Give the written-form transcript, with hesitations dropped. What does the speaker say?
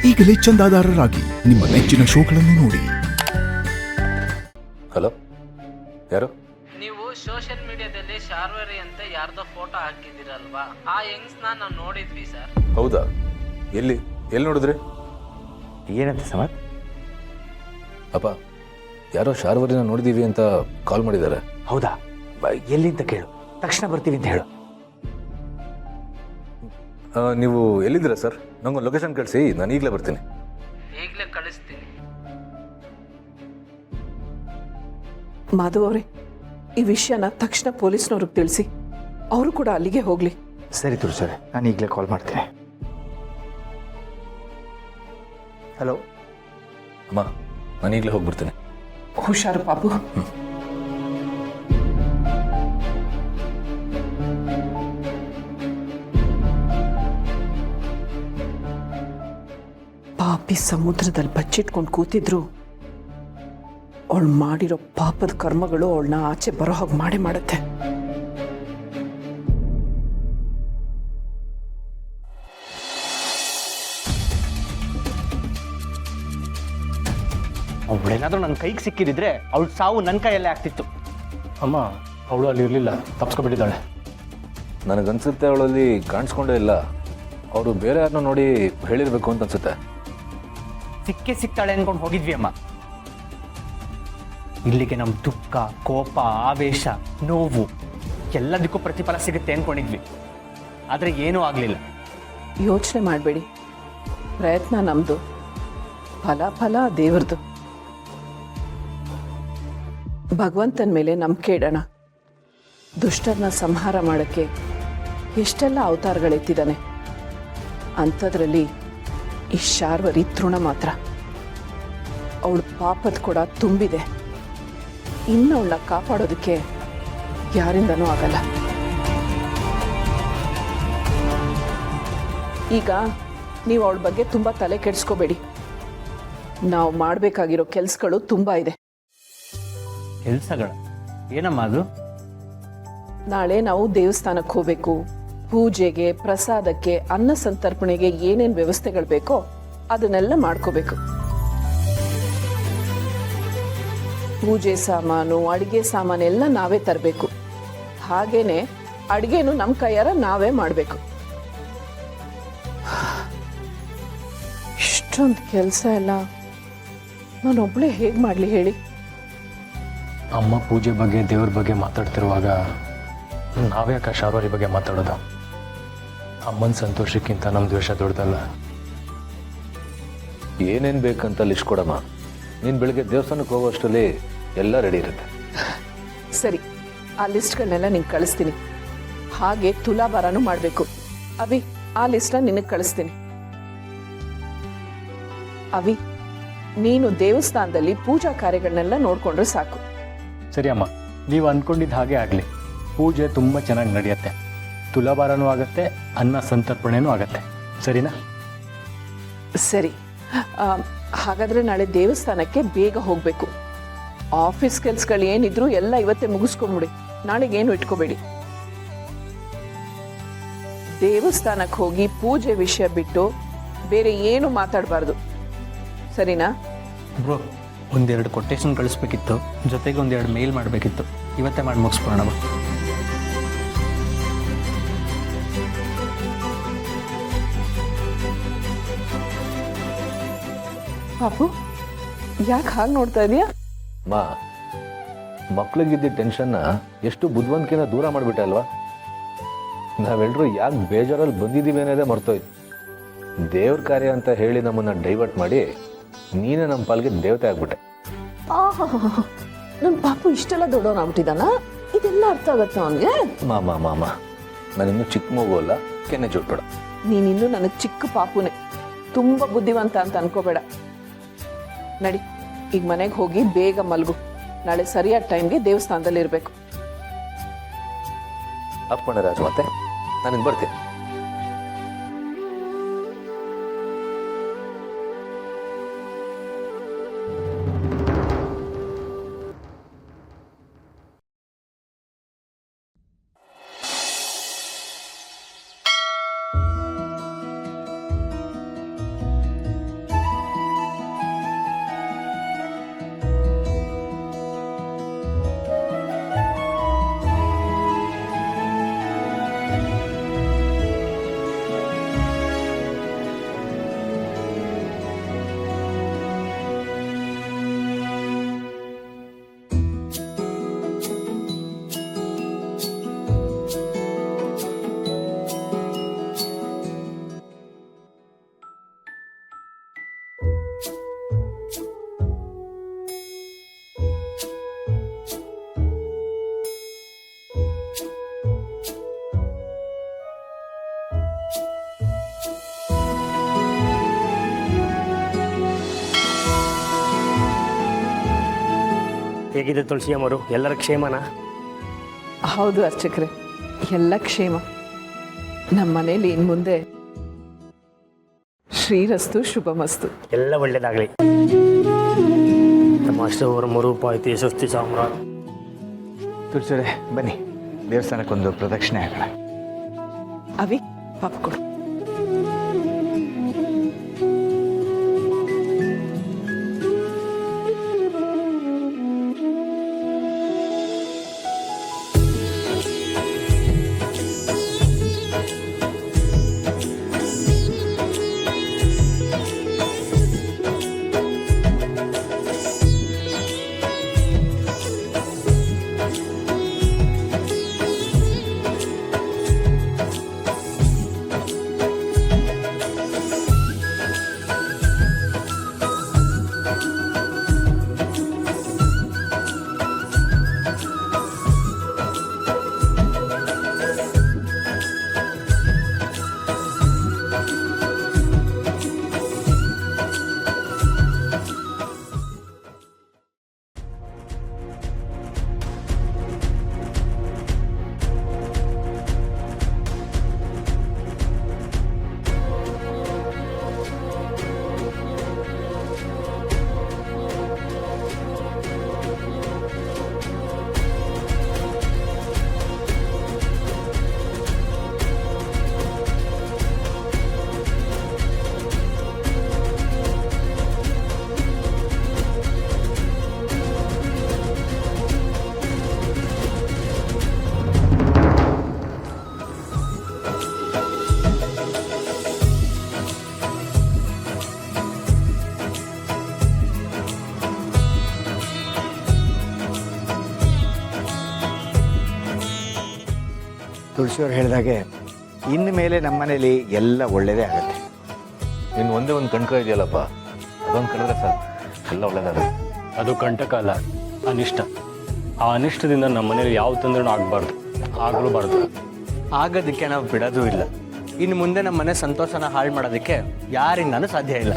ಈಗಲೇ ಚಂದಾದಾರರಾಗಿ ನಿಮ್ಮ ನೆಚ್ಚಿನ ಶೋಗಳನ್ನು ನೋಡಿ. ಹಲೋ, ಯಾರು? ನೀವು ಸೋಷಿಯಲ್ ಮೀಡಿಯಾದಲ್ಲಿ ಶಾರ್ವರಿ ಅಂತ ಯಾರ್ದೋ ಫೋಟೋ ಹಾಕಿದಿರಲ್ವಾ? ಆ ಯಂಗ್ಸ್ನ ನಾವು ನೋಡಿದ್ವಿ ಸರ್. ಹೌದಾ? ಎಲ್ಲಿ ನೋಡಿದ್ರಿ? ಏನಂತೆ ಸಮರ್? ಅಪ್ಪ, ಯಾರೋ ಶಾರ್ವರಿನ ನೋಡಿದೀವಿ ಅಂತ ಕಾಲ್ ಮಾಡಿದ್ದಾರೆ. ಹೌದಾ? ಎಲ್ಲಿ ಅಂತ ಕೇಳು, ತಕ್ಷಣ ಬರ್ತೀವಿ ಅಂತ ಹೇಳು. ನೀವು ಎಲ್ಲಿದ್ದೀರಾ ಸರ್? ನಂಗೊಂದು ಲೊಕೇಶನ್ ಕಳಿಸಿ, ನಾನು ಈಗಲೇ ಬರ್ತೀನಿ. ಈಗಲೇ ಕಳಿಸ್ತೀನಿ. ಮಾಧವ್ ಅವರೇ, ಈ ವಿಷಯನ ತಕ್ಷಣ ಪೊಲೀಸ್ನವ್ರಿಗೆ ತಿಳಿಸಿ, ಅವರು ಕೂಡ ಅಲ್ಲಿಗೆ ಹೋಗ್ಲಿ. ಸರಿ ಸರಿ, ನಾನು ಈಗಲೇ ಕಾಲ್ ಮಾಡ್ತೀನಿ. ಹಲೋ ಅಮ್ಮ, ನಾನು ಈಗಲೇ ಹೋಗ್ಬಿಡ್ತೀನಿ. ಹುಷಾರು ಬಾಬು. ಪಾಪಿ ಸಮುದ್ರದಲ್ಲಿ ಬಚ್ಚಿಟ್ಕೊಂಡು ಕೂತಿದ್ರು, ಅವಳು ಮಾಡಿರೋ ಪಾಪದ ಕರ್ಮಗಳು ಅವಳನ್ನ ಆಚೆ ಬರೋ ಹಾಗೆ ಮಾಡುತ್ತೆ. ಅವಳೇನಾದ್ರೂ ನನ್ನ ಕೈಗೆ ಸಿಕ್ಕಿದ್ರೆ ಅವಳು ಸಾವು ನನ್ನ ಕೈಯಲ್ಲೇ ಆಗ್ತಿತ್ತು. ಅಮ್ಮ, ಅವಳು ಅಲ್ಲಿ ಇರಲಿಲ್ಲ, ತಪ್ಸ್ಕೊಬಿಟ್ಟಿದ್ದಾಳೆ. ನನಗನ್ಸುತ್ತೆ ಅವಳಲ್ಲಿ ಕಾಣಿಸ್ಕೊಂಡೇ ಇಲ್ಲ. ಅವರು ಬೇರೆ ಯಾರನ್ನ ನೋಡಿ ಹೇಳಿರ್ಬೇಕು ಅಂತ ಅನ್ಸುತ್ತೆ. ಸಿಕ್ತಾಳೆ ಅನ್ಕೊಂಡು ಹೋಗಿದ್ವಿ ಅಮ್ಮ. ಇಲ್ಲಿಗೆ ನಮ್ಮ ದುಃಖ, ಕೋಪ, ಆವೇಶ, ನೋವು ಎಲ್ಲದಕ್ಕೂ ಪ್ರತಿಫಲ ಸಿಗುತ್ತೆ ಅನ್ಕೊಂಡಿದ್ವಿ. ಆದರೆ ಏನೂ ಆಗಲಿಲ್ಲ. ಯೋಚನೆ ಮಾಡಬೇಡಿ, ಪ್ರಯತ್ನ ನಮ್ಮದು, ಫಲ ದೇವ್ರದು. ಭಗವಂತನ ಮೇಲೆ ನಂಬಿಕೆ ಇಡೋಣ. ದುಷ್ಟರನ್ನ ಸಂಹಾರ ಮಾಡೋಕ್ಕೆ ಎಷ್ಟೆಲ್ಲ ಅವತಾರಗಳೆತ್ತಿದ್ದಾನೆ. ಅಂಥದ್ರಲ್ಲಿ ಈ ಶಾರ್ವರಿ ತೃಣ ಮಾತ್ರ. ಅವಳು ಪಾಪದ ಕೂಡ ತುಂಬಿದೆ. ಇನ್ನು ಅವಳನ್ನ ಕಾಪಾಡೋದಕ್ಕೆ ಯಾರಿಂದನೂ ಆಗಲ್ಲ. ಈಗ ನೀವು ಅವಳ ಬಗ್ಗೆ ತುಂಬ ತಲೆ ಕೆಡಿಸ್ಕೋಬೇಡಿ. ನಾವು ಮಾಡಬೇಕಾಗಿರೋ ಕೆಲಸಗಳು ತುಂಬ ಇದೆ. ಕೆಲಸಗಳ ಏನಮ್ಮ ಅದು? ನಾಳೆ ನಾವು ದೇವಸ್ಥಾನಕ್ಕೆ ಹೋಗಬೇಕು. ಪೂಜೆಗೆ, ಪ್ರಸಾದಕ್ಕೆ, ಅನ್ನ ಸಂತರ್ಪಣೆಗೆ ಏನೇನು ವ್ಯವಸ್ಥೆಗಳು ಬೇಕೋ ಅದನ್ನೆಲ್ಲ ಮಾಡ್ಕೋಬೇಕು. ಪೂಜೆ ಸಾಮಾನು, ಅಡುಗೆ ಸಾಮಾನೆಲ್ಲ ನಾವೇ ತರಬೇಕು. ಹಾಗೇನೆ ಅಡುಗೆನೂ ನಮ್ಮ ಕೈಯಾರ ನಾವೇ ಮಾಡಬೇಕು. ಇಷ್ಟೊಂದು ಕೆಲಸ ಎಲ್ಲ ನಾನೊಬ್ಳೆ ಹೇಗೆ ಮಾಡಲಿ ಹೇಳಿ? ಅಮ್ಮ ಪೂಜೆ ಬಗ್ಗೆ, ದೇವ್ರ ಬಗ್ಗೆ ಮಾತಾಡ್ತಿರುವಾಗ ನಾವ್ಯಾಕೆ ಶಾರ್ವರಿ ಬಗ್ಗೆ ಮಾತಾಡೋದು? ಅಮ್ಮನ ಸಂತೋಷಕ್ಕಿಂತ ನಮ್ಮ ದ್ವೇಷ ದೊಡ್ಡದಲ್ಲ. ಏನೇನು ಬೇಕಂತ ಲಿಸ್ಟ್ ಕೊಡಮ್ಮ. ನೀನು ಬೆಳಿಗ್ಗೆ ದೇವಸ್ಥಾನಕ್ಕೆ ಹೋಗೋಷ್ಟರಲ್ಲಿ ಎಲ್ಲ ರೆಡಿ ಇರುತ್ತೆ. ಸರಿ, ಆ ಲಿಸ್ಟ್ಗಳನ್ನೆಲ್ಲ ನಿಂಗೆ ಕಳಿಸ್ತೀನಿ. ಹಾಗೆ ತುಲಾಭಾರನೂ ಮಾಡಬೇಕು. ಅವಿ, ಆ ಲಿಸ್ಟ್ನ ನಿನಗೆ ಕಳಿಸ್ತೀನಿ. ಅವಿ, ನೀನು ದೇವಸ್ಥಾನದಲ್ಲಿ ಪೂಜಾ ಕಾರ್ಯಗಳನ್ನೆಲ್ಲ ನೋಡ್ಕೊಂಡ್ರೆ ಸಾಕು. ಸರಿ ಅಮ್ಮ, ನೀವು ಅಂದ್ಕೊಂಡಿದ್ದು ಹಾಗೆ ಆಗಲಿ. ಪೂಜೆ ತುಂಬ ಚೆನ್ನಾಗಿ ನಡೆಯುತ್ತೆ, ತುಲಾಭಾರನೂ ಆಗುತ್ತೆ, ಅನ್ನ ಸಂತರ್ಪಣೆನೂ ಆಗುತ್ತೆ. ಸರಿನಾ? ಸರಿ, ಹಾಗಾದರೆ ನಾಳೆ ದೇವಸ್ಥಾನಕ್ಕೆ ಬೇಗ ಹೋಗಬೇಕು. ಆಫೀಸ್ ಕೆಲ್ಸಗಳು ಏನಿದ್ರು ಎಲ್ಲ ಇವತ್ತೇ ಮುಗಿಸ್ಕೊಂಬಿಡಿ. ನಾಳೆಗೇನು ಇಟ್ಕೋಬೇಡಿ. ದೇವಸ್ಥಾನಕ್ಕೆ ಹೋಗಿ ಪೂಜೆ ವಿಷಯ ಬಿಟ್ಟು ಬೇರೆ ಏನು ಮಾತಾಡಬಾರ್ದು. ಸರಿನಾ? ಬ್ರೋ, ಒಂದೆರಡು ಕೊಟೇಶನ್ ಕಳಿಸ್ಬೇಕಿತ್ತು, ಜೊತೆಗೆ ಒಂದೆರಡು ಮೇಲ್ ಮಾಡಬೇಕಿತ್ತು. ಇವತ್ತೇ ಮಾಡಿ ಮುಗಿಸ್ಕೊಳ್ಳೋಣ. ಪಾಪು, ಯಾಕೆ ಹಾಗೆ ನೋಡ್ತಾ ಇದೀಯಾ? ಮಕ್ಳಿಗಿದ್ದ ಟೆನ್ಷನ್ನ ಎಷ್ಟು ಬುದ್ಧಿವಂತಿಕೆನ ದೂರ ಮಾಡಿಬಿಟ್ಟೆ ಅಲ್ವಾ? ನಾವೆಲ್ಲರೂ ಯಾಕೆ ಬೇಜಾರಲ್ಲಿ ಬಂದಿದ್ದೀವಿ ಅನ್ನೋದೇ ಮರ್ತೋಯ್ತು. ದೇವ್ರ ಕಾರ್ಯ ಅಂತ ಹೇಳಿ ನಮ್ಮನ್ನು ಡೈವರ್ಟ್ ಮಾಡಿ ನೀನೇ ನಮ್ಮ ಪಾಲ್ಗೆ ದೇವತೆ ಆಗ್ಬಿಟ್ಟೆ. ನನ್ನ ಪಾಪು ಇಷ್ಟೆಲ್ಲ ದೊಡ್ಡವನಾಗ್ಬಿಟ್ಟಿದ್ದಾನ? ಇದೆಲ್ಲ ಅರ್ಥ ಆಗತ್ತ ಅವನಿಗೆ? ಮಾಮ ನಾನಿನ್ನೂ ಚಿಕ್ಕ ಮಗು ಅಲ್ಲ, ಕೆನ್ನೆ ಚುಟ್ಬೇಡ. ನೀನಿನ್ನೂ ನನಗೆ ಚಿಕ್ಕ ಪಾಪುನೇ, ತುಂಬ ಬುದ್ಧಿವಂತ ಅಂತ ಅನ್ಕೋಬೇಡ. ನಡಿ, ಈಗ ಮನೆಗೆ ಹೋಗಿ ಬೇಗ ಮಲ್ಗು. ನಾಳೆ ಸರಿಯಾದ ಟೈಮ್ಗೆ ದೇವಸ್ಥಾನದಲ್ಲಿ ಇರಬೇಕು. ಅಪ್ಪಣ್ಣ ರಾಜು, ಮತ್ತೆ ನಾನು ಬರ್ತೀನಿ. ಹೇಗಿದೆ ತುಳಸಿ ಅಮ್ಮರು? ಎಲ್ಲರ ಕ್ಷೇಮನಾ? ಹೌದು ಅರ್ಚಕ್ರೆ, ಎಲ್ಲ ಕ್ಷೇಮ. ನಮ್ಮ ಮನೇಲಿ ಇನ್ನು ಮುಂದೆ ಶ್ರೀರಸ್ತು ಶುಭಮಸ್ತು. ಎಲ್ಲ ಒಳ್ಳೇದಾಗಲಿ. ತಮಾಷೆ ಅವರ ಮರುಪಾಯಿತಿ ಸ್ವಸ್ತಿ ಸಾಮ್ರಾಟ್. ತುಳಸಿಯವರೇ ಬನ್ನಿ, ದೇವಸ್ಥಾನಕ್ಕೊಂದು ಪ್ರದಕ್ಷಿಣೆ ಹಾಕೋಣ. ಅವಿ ಪಾಪ ಕೊಡು. ತುಳಸಿಯವ್ರು ಹೇಳಿದಾಗೆ ಇನ್ನು ಮೇಲೆ ನಮ್ಮ ಮನೇಲಿ ಎಲ್ಲ ಒಳ್ಳೆಯದೇ ಆಗುತ್ತೆ. ಇನ್ನು ಒಂದೇ ಒಂದು ಕಣ್ಕ ಇದೆಯಲ್ಲಪ್ಪ, ಅದೊಂದು ಕಳೆದ್ರೆ ಸರ್ ಎಲ್ಲ ಒಳ್ಳೇದಾಗುತ್ತೆ. ಅದು ಕಂಟಕ ಅಲ್ಲ, ಅನಿಷ್ಟ. ಆ ಅನಿಷ್ಟದಿಂದ ನಮ್ಮ ಮನೇಲಿ ಯಾವ ತೊಂದರೆನೂ ಆಗಬಾರ್ದು, ಆಗಲೂಬಾರ್ದು. ಆಗೋದಕ್ಕೆ ನಾವು ಬಿಡೋದೂ ಇಲ್ಲ. ಇನ್ನು ಮುಂದೆ ನಮ್ಮ ಮನೆ ಸಂತೋಷನ ಹಾಳು ಮಾಡೋದಕ್ಕೆ ಯಾರಿಂದನೂ ಸಾಧ್ಯ ಇಲ್ಲ.